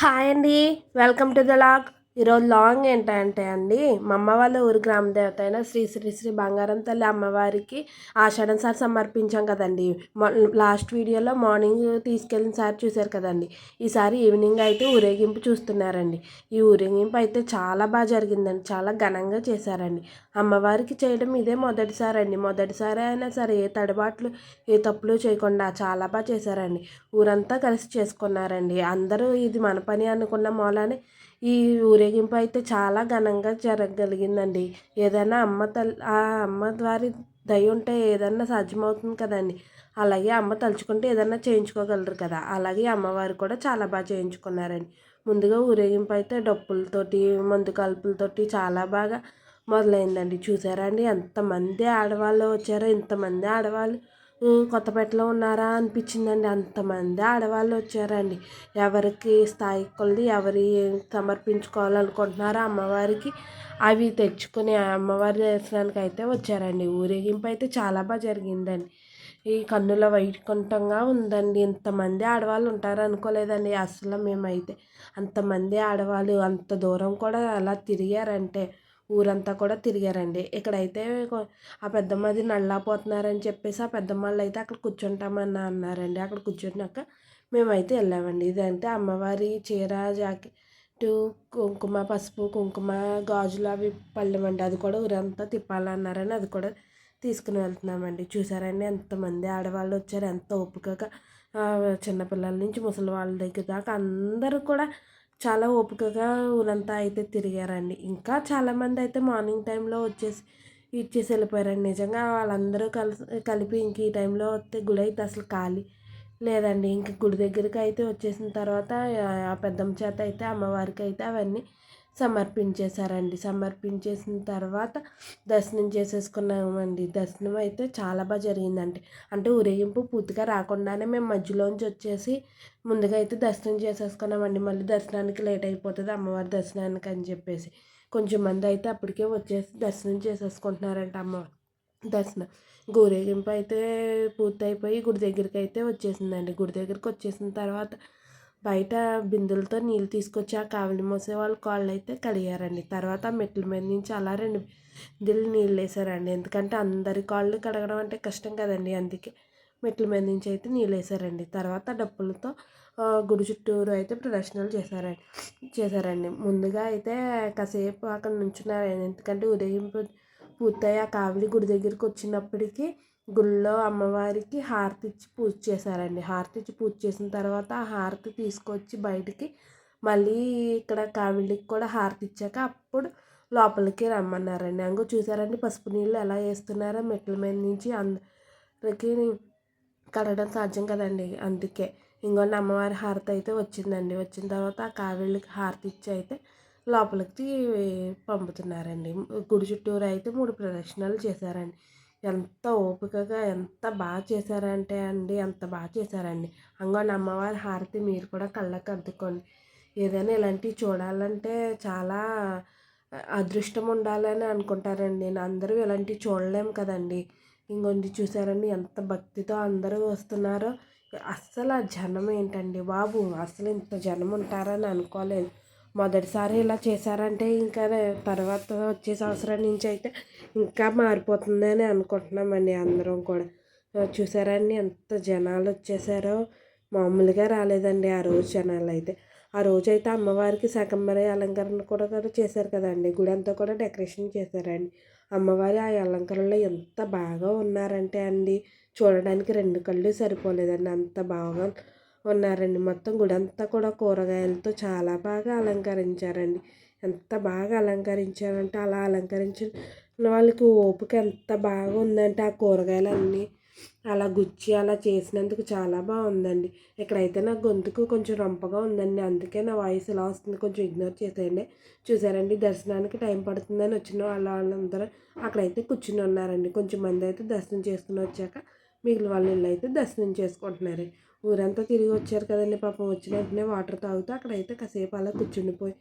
Hi అండి. Welcome to the vlog. ఈరోజు లాంగ్ ఏంటంటే అండి, మా అమ్మ వాళ్ళ ఊరు గ్రామ దేవత అయిన శ్రీ శ్రీ శ్రీ బంగారం తల్లి అమ్మవారికి ఆషాఢం సారి సమర్పించాం కదండి. లాస్ట్ వీడియోలో మార్నింగ్ తీసుకెళ్ళిన సారి చూశారు కదండి. ఈసారి ఈవినింగ్ అయితే ఊరేగింపు చూస్తున్నారండి. ఈ ఊరేగింపు అయితే చాలా బాగా జరిగిందండి. చాలా ఘనంగా చేశారండి. అమ్మవారికి చేయడం ఇదే మొదటిసారి అండి. మొదటిసారి అయినా సరే ఏ తడబాట్లు ఏ తప్పులు చేయకుండా చాలా బాగా చేశారండి. ఊరంతా కలిసి చేసుకున్నారండి. అందరూ ఇది మన పని అనుకున్న మూలానే ఈ ఊరేగింపు అయితే చాలా ఘనంగా జరగగలిగిందండి. ఏదైనా ఆ అమ్మ వారి దయ ఉంటే ఏదన్నా సాధ్యమవుతుంది కదండి. అలాగే అమ్మ తలుచుకుంటే ఏదన్నా చేయించుకోగలరు కదా. అలాగే అమ్మవారు కూడా చాలా బాగా చేయించుకున్నారండి. ముందుగా ఊరేగింపు అయితే డప్పులతోటి మందు కలుపులతోటి చాలా బాగా మొదలైందండి. చూసారా అండి ఎంతమంది ఆడవాళ్ళు వచ్చారో. ఇంతమంది ఆడవాళ్ళు కొత్తపేటలో ఉన్నారా అనిపించిందండి. అంతమంది ఆడవాళ్ళు వచ్చారండి. ఎవరికి స్థాయి కొలది ఎవరి సమర్పించుకోవాలనుకుంటున్నారో అమ్మవారికి అవి తెచ్చుకుని అమ్మవారి దర్శనానికి అయితే వచ్చారండి. ఊరేగింపు అయితే చాలా బాగా జరిగిందండి. ఈ కన్నుల వైకుంఠంగా ఉందండి. ఇంతమంది ఆడవాళ్ళు ఉంటారు అనుకోలేదండి అసలు. మేమైతే అంతమంది ఆడవాళ్ళు అంత దూరం కూడా అలా తిరిగారంటే ఊరంతా కూడా తిరిగారండి. ఇక్కడైతే ఆ పెద్దమ్మది నళ్ళాపోతున్నారని చెప్పేసి ఆ పెద్దమ్మాళ్ళు అయితే అక్కడ కూర్చుంటామని అన్నారండి. అక్కడ కూర్చున్నాక మేమైతే వెళ్ళామండి. ఇదంటే అమ్మవారి చీర జాకెట్టు కుంకుమ పసుపు కుంకుమ గాజులు అవి పళ్ళెమండి. అది కూడా ఊరంతా తిప్పాలన్నారని అది కూడా తీసుకుని వెళ్తున్నామండి. చూసారండి ఎంతమంది ఆడవాళ్ళు వచ్చారు. ఎంత ఓపికగా చిన్నపిల్లల నుంచి ముసలి వాళ్ళ దగ్గర దాకా అందరూ కూడా చాలా ఓపికగా ఊరంతా అయితే తిరిగారండి. ఇంకా చాలామంది అయితే మార్నింగ్ టైంలో ఇచ్చేసి వెళ్ళిపోయారండి. నిజంగా వాళ్ళందరూ కలిపి ఇంక ఈ టైంలో వస్తే గుడి అయితే అసలు ఖాళీ లేదండి. ఇంక గుడి దగ్గరికి అయితే వచ్చేసిన తర్వాత ఆ పెద్దమ్మ చేత అయితే అమ్మవారికి అయితే అవన్నీ సమర్పించేశారండి. సమర్పించేసిన తర్వాత దర్శనం చేసేసుకున్నామండి. దర్శనం అయితే చాలా బాగా జరిగిందండి. అంటే ఊరేగింపు పూర్తిగా రాకుండానే మేము మధ్యలోంచి వచ్చేసి ముందుగా అయితే దర్శనం చేసేసుకున్నామండి. మళ్ళీ దర్శనానికి లేట్ అయిపోతుంది అమ్మవారి దర్శనానికి అని చెప్పేసి కొంచెం మంది అయితే అప్పటికే వచ్చేసి దర్శనం చేసేసుకుంటున్నారంట అమ్మవారి దర్శనం. ఊరేగింపు అయితే పూర్తయిపోయి గుడి దగ్గరికి అయితే వచ్చేసిందండి. గుడి దగ్గరికి వచ్చేసిన తర్వాత బయట బిందెలతో నీళ్ళు తీసుకొచ్చి ఆ కావిడి మోసే వాళ్ళు కాళ్ళు అయితే కడిగారండి. తర్వాత మెట్ల మీద నుంచి అలా 2 బిందెలు నీళ్ళు వేసారండి. ఎందుకంటే అందరి కాళ్ళు కడగడం అంటే కష్టం కదండి. అందుకే మెట్ల మీద నుంచి అయితే నీళ్ళు వేసారండి. తర్వాత డప్పులతో గుడి చుట్టూరు అయితే ప్రదక్షిణలు చేశారండి. ముందుగా అయితే కాసేపు అక్కడ నుంచున్నారండి. ఎందుకంటే ఊరేగింపు పూర్తయి ఆ కావిడి గుడి దగ్గరికి వచ్చినప్పటికీ గుళ్ళో అమ్మవారికి హారతి ఇచ్చి పూజ చేశారండి. హారతి ఇచ్చి పూజ చేసిన తర్వాత ఆ హారతి తీసుకొచ్చి బయటికి మళ్ళీ ఇక్కడ కావిడికి కూడా హారతి ఇచ్చాక అప్పుడు లోపలికి రమ్మన్నారండి. అంగో చూసారండి పసుపు నీళ్ళు ఎలా వేస్తున్నారో మెట్ల మీద నుంచి. అందరికీ కడగడం సాధ్యం కదండి. అందుకే ఇంకొన్ని అమ్మవారి హారతి అయితే వచ్చిందండి. వచ్చిన తర్వాత ఆ కావిళ్ళకి హారతి ఇచ్చి అయితే లోపలికి పంపుతున్నారండి. గుడి చుట్టూరు అయితే 3 ప్రదక్షిణాలు చేశారండి. ఎంత ఓపికగా ఎంత బాగా చేశారంటే అండి అంత బాగా చేశారండి. అంగోండి అమ్మవారి హారతి మీరు కూడా కళ్ళకి అద్దుకోండి. ఏదైనా ఇలాంటివి చూడాలంటే చాలా అదృష్టం ఉండాలని అనుకుంటారండి. అందరూ ఇలాంటివి చూడలేము కదండి. ఇంకొంది చూసారండి ఎంత భక్తితో అందరూ వస్తున్నారో. అస్సలు ఆ జనం ఏంటండి బాబు, అసలు ఇంత జనం ఉంటారని అనుకోలేదు. మొదటిసారి ఇలా చేశారంటే ఇంకా తర్వాత వచ్చే సంవత్సరం నుంచి అయితే ఇంకా మారిపోతుందని అనుకుంటున్నామండి అందరం కూడా. చూసారండి ఎంత జనాలు వచ్చేసారో. మామూలుగా రాలేదండి ఆ రోజు జనాలు అయితే. ఆ రోజైతే అమ్మవారికి శాకంబరి అలంకరణ కూడా చేశారు కదండి. గుడి అంతా కూడా డెకరేషన్ చేశారండి. అమ్మవారి ఆ అలంకరణలో ఎంత బాగా ఉన్నారంటే అండి చూడడానికి 2 కళ్ళు సరిపోలేదండి. అంత బాగా ఉన్నారండి. మొత్తం గుడి అంతా కూడా కూరగాయలతో చాలా బాగా అలంకరించారండి. ఎంత బాగా అలంకరించారంటే అలా అలంకరించిన వాళ్ళకి ఓపిక ఎంత బాగా ఉందంటే ఆ కూరగాయలన్నీ అలా గుచ్చి అలా చేసినందుకు చాలా బాగుందండి. ఇక్కడైతే నా గొంతుకు కొంచెం రంపగా ఉందండి. అందుకే నా వాయిస్ ఇలా వస్తుంది. కొంచెం ఇగ్నోర్ చేసేయండి. చూసారండి దర్శనానికి టైం పడుతుందని వచ్చిన వాళ్ళందరూ అక్కడైతే కూర్చుని ఉన్నారండి. కొంచెం మంది అయితే దర్శనం చేసుకుని వచ్చాక మిగిలిన వాళ్ళు ఇల్లు అయితే దర్శనం చేసుకుంటున్నారు. ఊరంతా తిరిగి వచ్చారు కదండి పాపం. వచ్చిన వెంటనే వాటర్ తాగుతూ అక్కడైతే కాసేపు అలా కూర్చుండిపోయి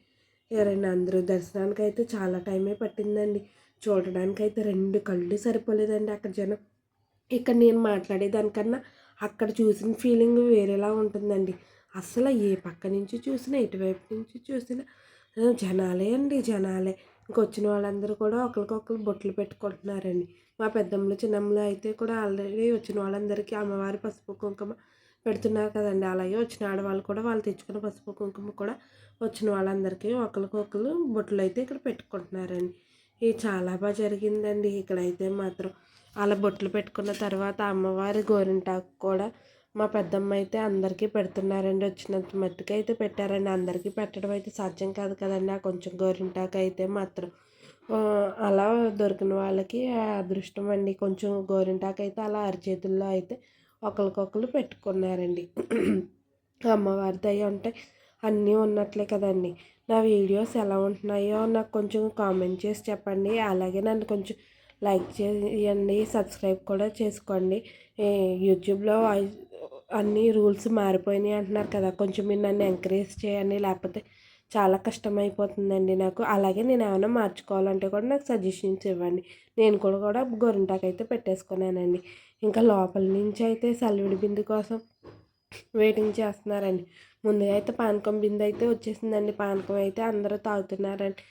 ఎవరైనా అందరూ దర్శనానికి అయితే చాలా టైమే పట్టిందండి. చూడడానికి అయితే 2 కళ్ళు సరిపోలేదండి అక్కడ జనం. ఇక్కడ నేను మాట్లాడేదానికన్నా అక్కడ చూసిన ఫీలింగ్ వేరేలా ఉంటుందండి. అసలు ఏ పక్క నుంచి చూసినా ఇటువైపు నుంచి చూసినా జనాలే అండి జనాలే. ఇంకొచ్చిన వాళ్ళందరూ కూడా ఒకరికొకరు బొట్లు పెట్టుకుంటున్నారండి. మా పెద్దమ్మలు చిన్నమ్మలు అయితే కూడా ఆల్రెడీ వచ్చిన వాళ్ళందరికీ అమ్మవారి పసుపు కుంకుమ పెడుతున్నారు కదండి. అలాగే వచ్చిన ఆడవాళ్ళు కూడా వాళ్ళు తెచ్చుకున్న పసుపు కుంకుమ కూడా వచ్చిన వాళ్ళందరికీ ఒకరికొకరు బొట్లు అయితే ఇక్కడ పెట్టుకుంటున్నారండి. ఇది చాలా బాగా జరిగిందండి ఇక్కడైతే మాత్రం. అలా బొట్లు పెట్టుకున్న తర్వాత అమ్మవారి గోరింటాకు కూడా మా పెద్దమ్మ అయితే అందరికీ పెడుతున్నారండి. వచ్చినంత మట్టుకు అయితే పెట్టారండి. అందరికీ పెట్టడం అయితే సాధ్యం కాదు కదండి. ఆ కొంచెం గోరింటాకు అయితే మాత్రం అలా దొరికిన వాళ్ళకి అదృష్టం అండి. కొంచెం గోరింటాకు అయితే అలా అరిచేతుల్లో అయితే ఒకరికొకరు పెట్టుకున్నారండి. అమ్మవారి దయ ఉంటే అన్నీ ఉన్నట్లే కదండి. నా వీడియోస్ ఎలా ఉంటున్నాయో నాకు కొంచెం కామెంట్ చేసి చెప్పండి. అలాగే నన్ను కొంచెం లైక్ చేయండి, సబ్స్క్రైబ్ కూడా చేసుకోండి. యూట్యూబ్లో అన్ని రూల్స్ మారిపోయినాయి అంటున్నారు కదా, కొంచెం మీరు నన్ను ఎంకరేజ్ చేయండి. లేకపోతే చాలా కష్టమైపోతుందండి నాకు. అలాగే నేను ఏమైనా మార్చుకోవాలంటే కూడా నాకు సజెషన్స్ ఇవ్వండి. నేను కూడా గోరింటాకు అయితే పెట్టేసుకున్నానండి. ఇంకా లోపల నుంచి అయితే సలివిడి బిందు కోసం వెయిటింగ్ చేస్తున్నారండి. ముందుగా అయితే పానకం బిందె అయితే వచ్చేసిందండి. పానకం అయితే అందరూ తాగుతున్నారండి.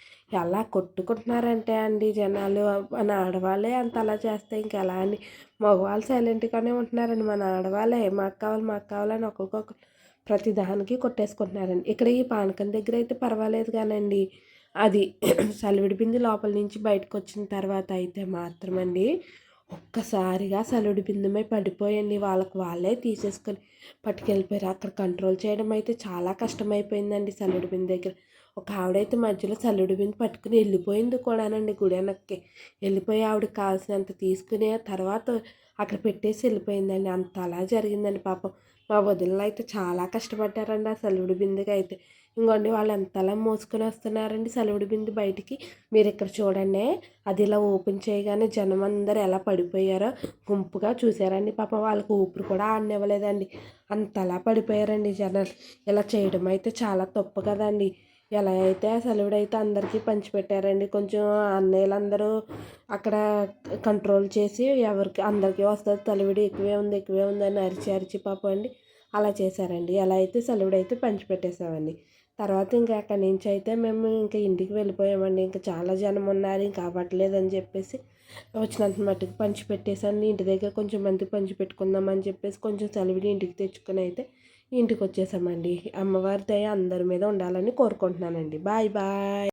ఎలా కొట్టుకుంటున్నారంటే అండి జనాలు, మన ఆడవాళ్ళే అంత అలా చేస్తే ఇంకెలా అండి. మగవాళ్ళు సైలెంట్గానే ఉంటున్నారండి. మన ఆడవాళ్ళే మాకు కావాలి మాకు కావాలని ఒకరికొకరు ప్రతి దానికి కొట్టేసుకుంటున్నారండి. ఇక్కడ ఈ పానకం దగ్గర అయితే పర్వాలేదు కానండి, అది సలివిడి బిందె లోపల నుంచి బయటకు వచ్చిన తర్వాత అయితే మాత్రమండి ఒక్కసారిగా సలివిడి బిందెమై పడిపోయండి. వాళ్ళే తీసేసుకొని పట్టుకెళ్ళిపోయారు. అక్కడ కంట్రోల్ చేయడం అయితే చాలా కష్టమైపోయిందండి. సలివిడి బిందె దగ్గర ఒక ఆవిడైతే మధ్యలో సలివిడి బిందె పట్టుకుని వెళ్ళిపోయింది కూడానండి. గుడి వెనక్కి వెళ్ళిపోయి ఆవిడకి కావాల్సినంత తీసుకుని తర్వాత అక్కడ పెట్టేసి వెళ్ళిపోయిందండి. అంత అలా జరిగిందండి పాపం. మా వదినలు అయితే చాలా కష్టపడ్డారండి ఆ సలివిడి బిందెకి అయితే. ఇంకోండి వాళ్ళు ఎంతలా మోసుకొని వస్తున్నారండి సలివిడి బిందె బయటికి. మీరు ఇక్కడ చూడండి, అది ఇలా ఓపెన్ చేయగానే జనం అందరూ ఎలా పడిపోయారో గుంపుగా చూసారండి. పాపం వాళ్ళకి ఊపిరి కూడా ఆడనివ్వలేదండి. అంతలా పడిపోయారండి జనాలు. ఇలా చేయడం అయితే చాలా తప్పు కదండి. ఎలా అయితే ఆ సలివిడైతే అందరికీ పంచిపెట్టారండి. కొంచెం అన్నయ్యలందరూ అక్కడ కంట్రోల్ చేసి ఎవరికి అందరికీ వస్తుంది సలివిడి, ఎక్కువే ఉంది అని అరిచి పాపం అండి అలా చేశారండి. ఎలా అయితే సలివిడైతే పంచిపెట్టేసామండి. తర్వాత ఇంకా అక్కడి నుంచి అయితే మేము ఇంకా ఇంటికి వెళ్ళిపోయామండి. ఇంకా చాలా జనం ఉన్నారు, ఇంకా అవ్వట్లేదని చెప్పేసి వచ్చినంత మట్టుకు పంచిపెట్టేసాను. ఇంటి దగ్గర కొంచెం మందికి పంచిపెట్టుకుందామని చెప్పేసి కొంచెం సలివిడి ఇంటికి తెచ్చుకొని అయితే ఇంటికి వచ్చేసామండి. అమ్మవారి దయ అందరి మీద ఉండాలని కోరుకుంటున్నానండి. Bye bye.